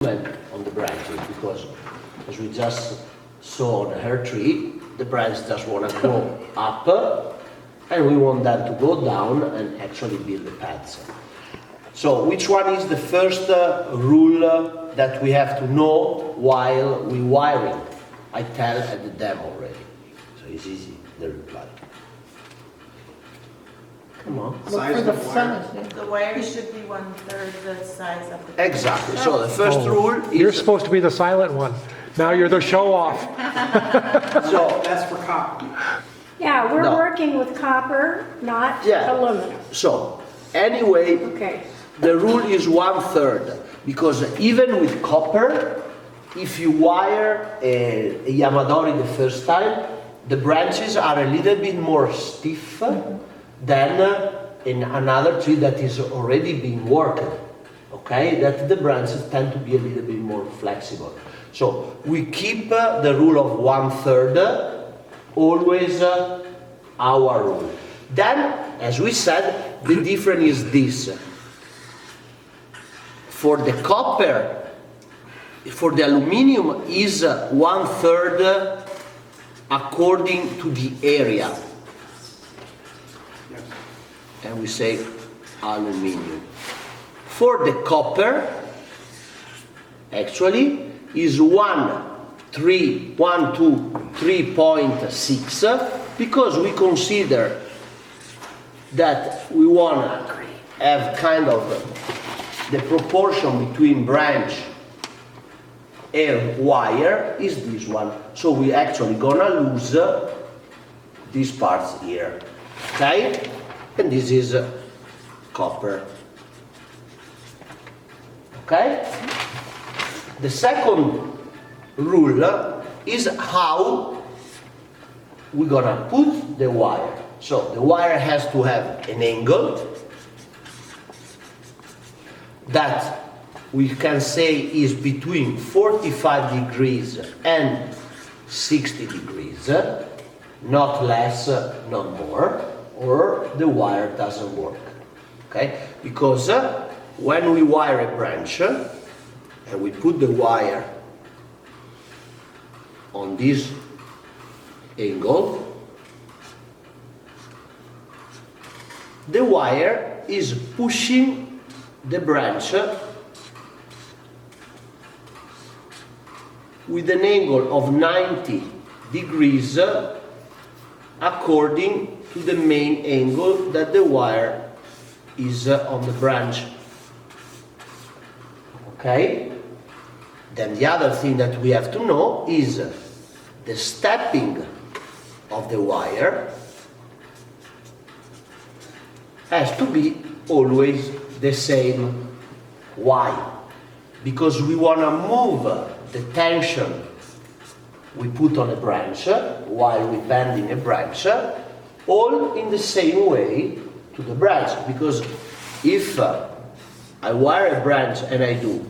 movement on the branches, because as we just saw on her tree, the branches just want to go up, and we want them to go down and actually build the paths. So which one is the first rule that we have to know while we wiring? I tell at the demo already, so it's easy, the reply. Come on. Look for the size. The wire should be 1/3 the size of the. Exactly, so the first rule is... You're supposed to be the silent one. Now you're the show-off. So, That's for copper. Yeah, we're No. working with copper, not Yeah. aluminum. so, anyway, Okay. the rule is 1/3, because even with copper, if you wire a Yamadori the first time, the branches are a little bit more stiff than in another tree that is already being worked. Okay, that the branches tend to be a little bit more flexible. So we keep the rule of 1/3, always our rule. Then, as we said, the difference is this. For the copper, for the aluminium is 1/3 according to the area. Yes. And we say aluminium. For the copper, actually, is 3.6, because we consider that we want to have kind of the proportion between branch and wire is this one. So we actually gonna lose these parts here, okay? And this is copper, okay? The second rule is how we're gonna put the wire. So the wire has to have an angle that we can say is between 45 degrees and 60 degrees, not less, not more, or the wire doesn't work, okay? Because when we wire a branch, and we put the wire on this angle, the wire is pushing the branch with an angle of 90 degrees according to the main angle that the wire is on the branch. Okay? Then the other thing that we have to know is the stepping of the wire has to be always the same. Why? Because we want to move the tension we put on a branch while we're bending a branch all in the same way to the branch. Because if I wire a branch and I do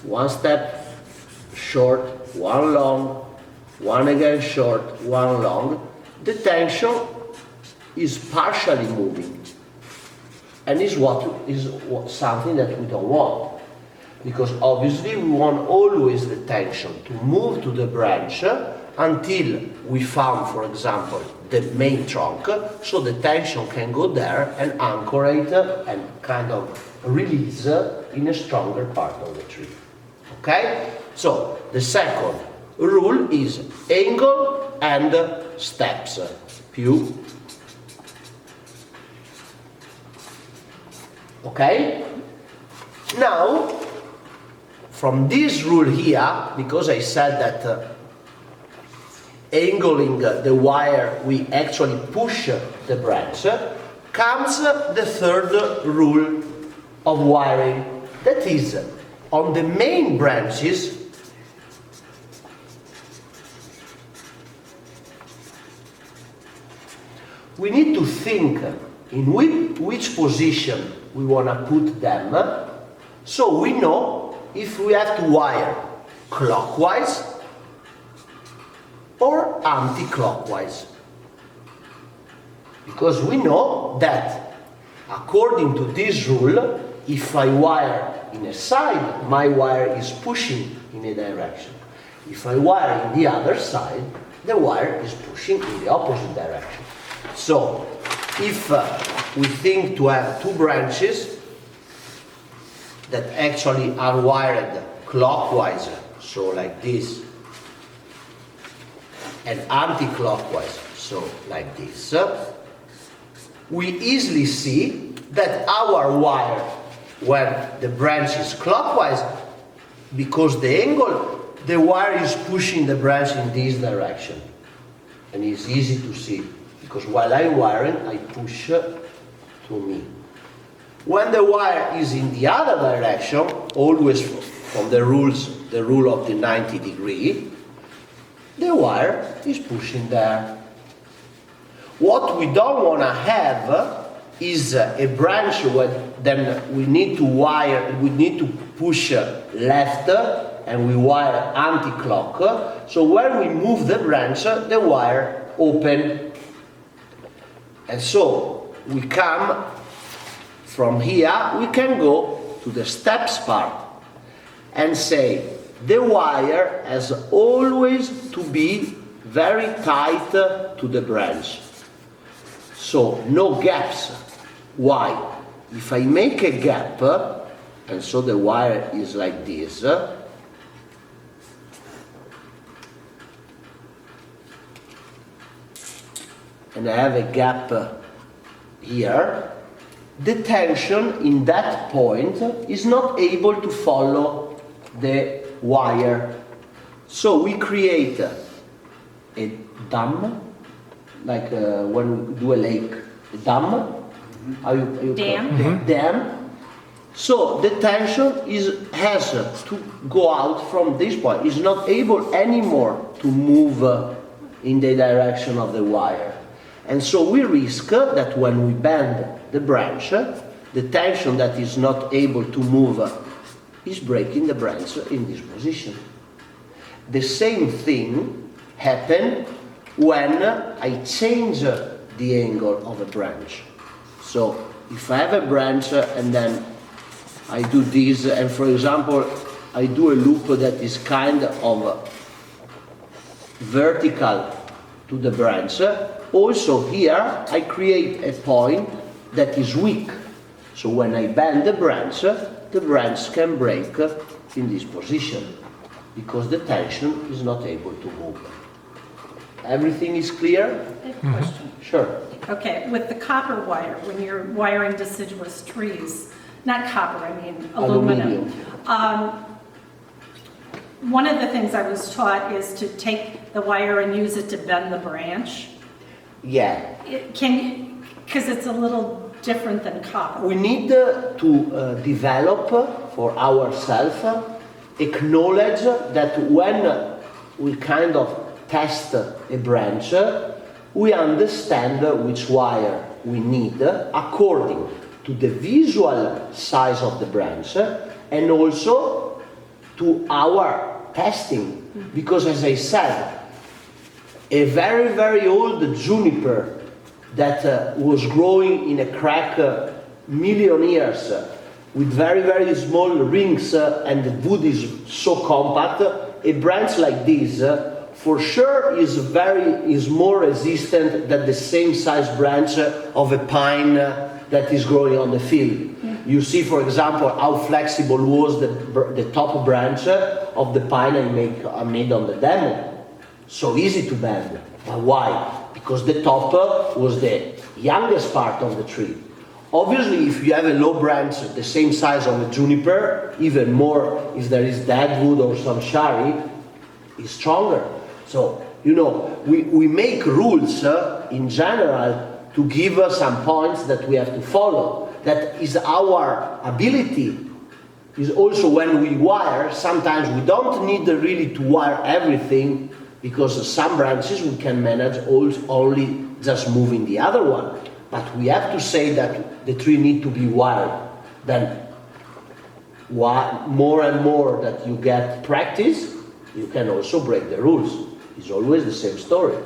one step short, one long, one again short, one long, the tension is partially moving, and is something that we don't want, because obviously we want always the tension to move to the branch until we found, for example, the main trunk, so the tension can go there and anchor it and kind of release in a stronger part of the tree. Okay? So the second rule is angle and steps. Più. Okay? Now, from this rule here, because I said that angling the wire, we actually push the branch, comes the third rule of wiring. That is, on the main branches, we need to think in which position we want to put them, so we know if we have to wire clockwise or anti-clockwise. Because we know that according to this rule, if I wire in a side, my wire is pushing in a direction. If I wire in the other side, the wire is pushing in the opposite direction. So, if we think to have two branches that actually are wired clockwise, so like this, and anti-clockwise, so like this, we easily see that our wire, when the branch is clockwise, because the angle, the wire is pushing the branch in this direction. And it's easy to see, because while I'm wiring, I push to me. When the wire is in the other direction, always from the rule of the 90 degree, the wire is pushing there. What we don't want to have is a branch where then we need to wire, we need to push left and we wire anti-clock. So when we move the branch, the wire open. And so we come from here, we can go to the steps part and say the wire has always to be very tight to the branch. So no gaps. Why? If I make a gap, and so the wire is like this, and I have a gap here, the tension in that point is not able to follow the wire. So we create a dam, like when we do a lake, a dam. Dam. Dam. So the tension has to go out from this point. It's not able anymore to move in the direction of the wire. And so we risk that when we bend the branch, the tension that is not able to move is breaking the branch in this position. The same thing happens when I change the angle of a branch. So if I have a branch and then I do this, and for example, I do a loop that is kind of vertical to the branch, also here I create a point that is weak. So when I bend the branch can break in this position because the tension is not able to move. Everything is clear? I have a question. Sure. Okay, with the copper wire, when you're wiring deciduous trees, not copper, I mean aluminum. One of the things I was taught is to take the wire and use it to bend the branch. Yeah. Because it's a little different than copper. We need to develop for ourselves, acknowledge that when we kind of test a branch, we understand which wire we need according to the visual size of the branch and also to our testing. Because as I said, a very, very old juniper that was growing in a crack million years with very, very small rings and the wood is so compact, a branch like this for sure is more resistant than the same size branch of a pine that is growing on the field. You see, for example, how flexible was the top branch of the pine I made on the demo. So easy to bend. But why? Because the top was the youngest part of the tree. Obviously, if you have a low branch the same size of a juniper, even more if there is dead wood or some shari, is stronger. So, you know, we make rules in general to give us some points that we have to follow. That is our ability. Is also when we wire, sometimes we don't need really to wire everything because some branches we can manage only just moving the other one. But we have to say that the tree need to be wired. Then more and more that you get practice, you can also break the rules. It's always the same story.